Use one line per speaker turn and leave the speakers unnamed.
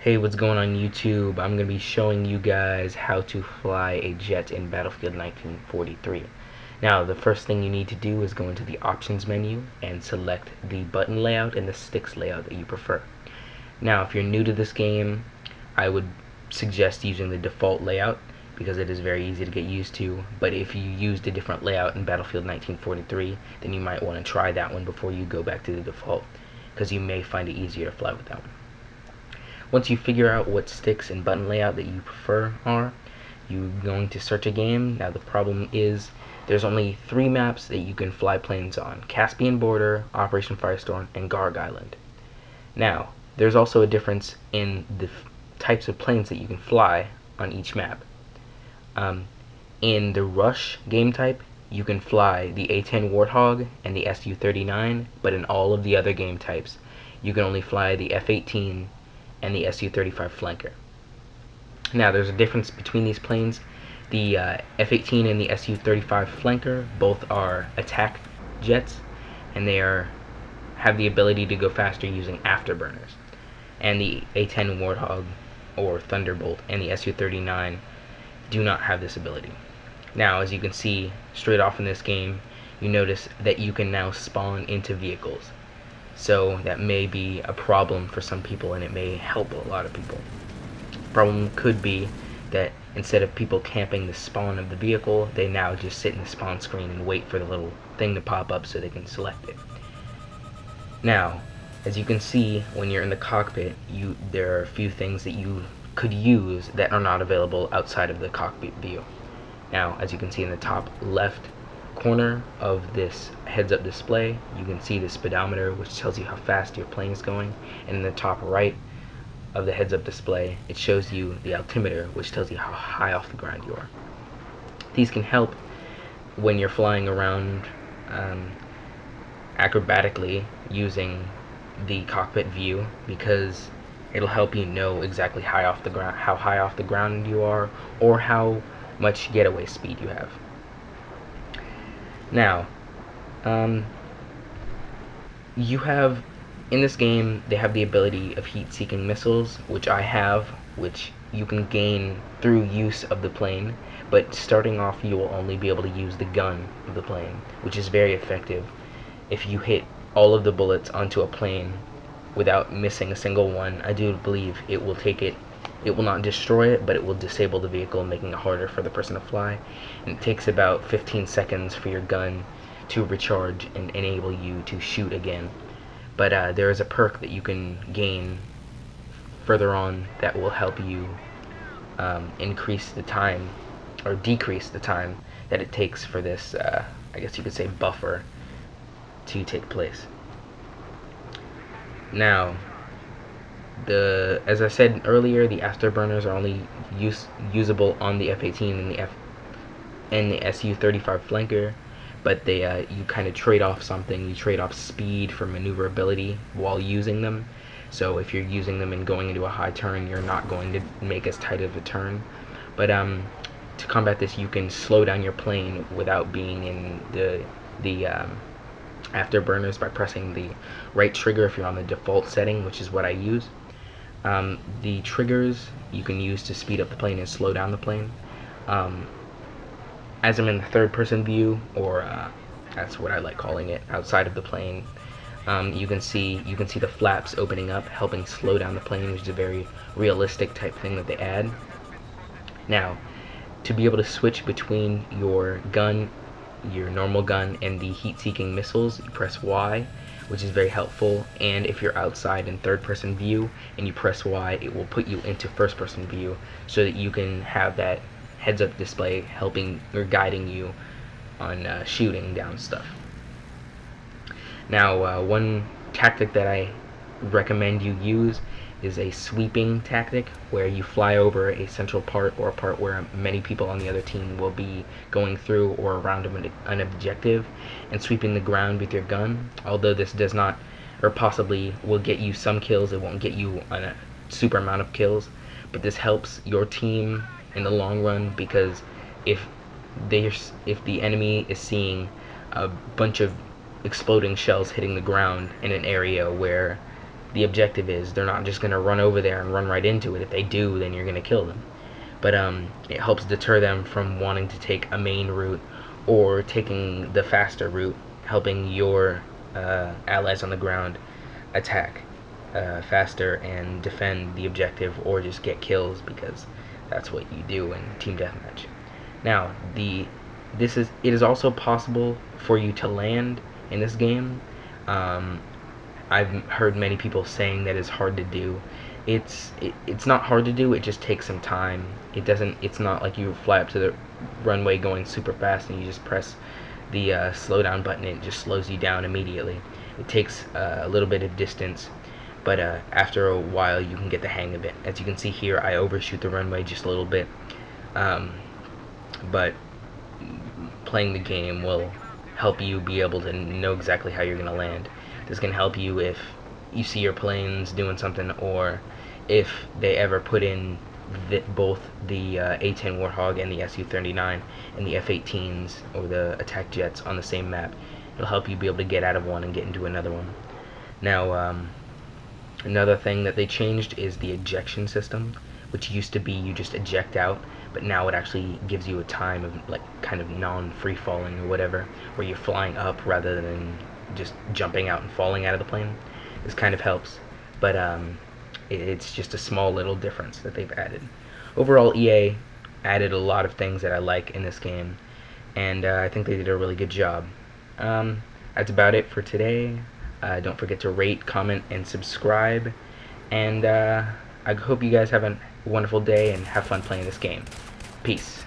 Hey, what's going on YouTube? I'm going to be showing you guys how to fly a jet in Battlefield 1943. Now, the first thing you need to do is go into the options menu and select the button layout and the sticks layout that you prefer. Now, if you're new to this game, I would suggest using the default layout because it is very easy to get used to, but if you used a different layout in Battlefield 1943, then you might want to try that one before you go back to the default, because you may find it easier to fly with that one. Once you figure out what sticks and button layout that you prefer are, you're going to search a game. Now the problem is there's only 3 maps that you can fly planes on: Caspian Border, Operation Firestorm, and Garg Island. Now, there's also a difference in the types of planes that you can fly on each map. In the Rush game type, you can fly the A-10 Warthog and the Su-39, but in all of the other game types, you can only fly the F-18 and the Su-35 Flanker. Now, there's a difference between these planes. The F-18 and the Su-35 Flanker both are attack jets, and they have the ability to go faster using afterburners. And the A-10 Warthog or Thunderbolt and the Su-39 do not have this ability. Now, as you can see straight off in this game, you notice that you can now spawn into vehicles. So that may be a problem for some people, and it may help a lot of people. Problem could be that instead of people camping the spawn of the vehicle, they now just sit in the spawn screen and wait for the little thing to pop up so they can select it. Now, as you can see, when you're in the cockpit, there are a few things that you could use that are not available outside of the cockpit view. Now, as you can see in the top left corner of this heads-up display, you can see the speedometer, which tells you how fast your plane is going, and in the top right of the heads-up display, it shows you the altimeter, which tells you how high off the ground you are. These can help when you're flying around acrobatically using the cockpit view, because it'll help you know exactly how high off the ground you are, or how much getaway speed you have. Now, you have, in this game, they have the ability of heat-seeking missiles, which I have, which you can gain through use of the plane, but starting off you will only be able to use the gun of the plane, which is very effective. If you hit all of the bullets onto a plane without missing a single one, I do believe it will not destroy it, but it will disable the vehicle, making it harder for the person to fly. And it takes about 15 seconds for your gun to recharge and enable you to shoot again. But there is a perk that you can gain further on that will help you increase the time, or decrease the time that it takes for this, I guess you could say, buffer to take place. Now, as I said earlier, the afterburners are only usable on the F-18 and the Su-35 Flanker, but you kind of trade off something. You trade off speed for maneuverability while using them. So if you're using them and going into a high turn, you're not going to make as tight of a turn. But to combat this, you can slow down your plane without being in the afterburners by pressing the right trigger if you're on the default setting, which is what I use. The triggers you can use to speed up the plane and slow down the plane. As I'm in the third-person view, or that's what I like calling it, outside of the plane, you can see the flaps opening up, helping slow down the plane, which is a very realistic type thing that they add. Now, to be able to switch between your gun, your normal gun, and the heat-seeking missiles, you press Y, which is very helpful. And if you're outside in third-person view and you press Y, it will put you into first-person view, so that you can have that heads-up display helping or guiding you on shooting down stuff. Now, one tactic that I recommend you use is a sweeping tactic, where you fly over a central part, or a part where many people on the other team will be going through or around an objective, and sweeping the ground with your gun. Although this does not, or possibly will get you some kills, it won't get you a super amount of kills, but this helps your team in the long run, because if the enemy is seeing a bunch of exploding shells hitting the ground in an area where the objective is. They're not just going to run over there and run right into it. If they do, then you're going to kill them. But it helps deter them from wanting to take a main route or taking the faster route, helping your allies on the ground attack faster and defend the objective, or just get kills, because that's what you do in team deathmatch. Now, it is also possible for you to land in this game. I've heard many people saying that it's hard to do. It's not hard to do. It just takes some time. It's not like you fly up to the runway going super fast and you just press the slow down button. It just slows you down immediately. It takes a little bit of distance, but after a while you can get the hang of it. As you can see here, I overshoot the runway just a little bit, but playing the game will help you be able to know exactly how you're going to land. This can help you if you see your planes doing something, or if they ever put in both the A-10 Warthog and the Su-39 and the F-18s or the attack jets on the same map. It'll help you be able to get out of one and get into another one. Now, another thing that they changed is the ejection system, which used to be you just eject out, but now it actually gives you a time of like kind of non-free falling or whatever, where you're flying up rather than just jumping out and falling out of the plane. This kind of helps, but it's just a small little difference that they've added. Overall, EA added a lot of things that I like in this game, and I think they did a really good job. That's about it for today. Don't forget to rate, comment, and subscribe, and I hope you guys have a wonderful day and have fun playing this game. Peace.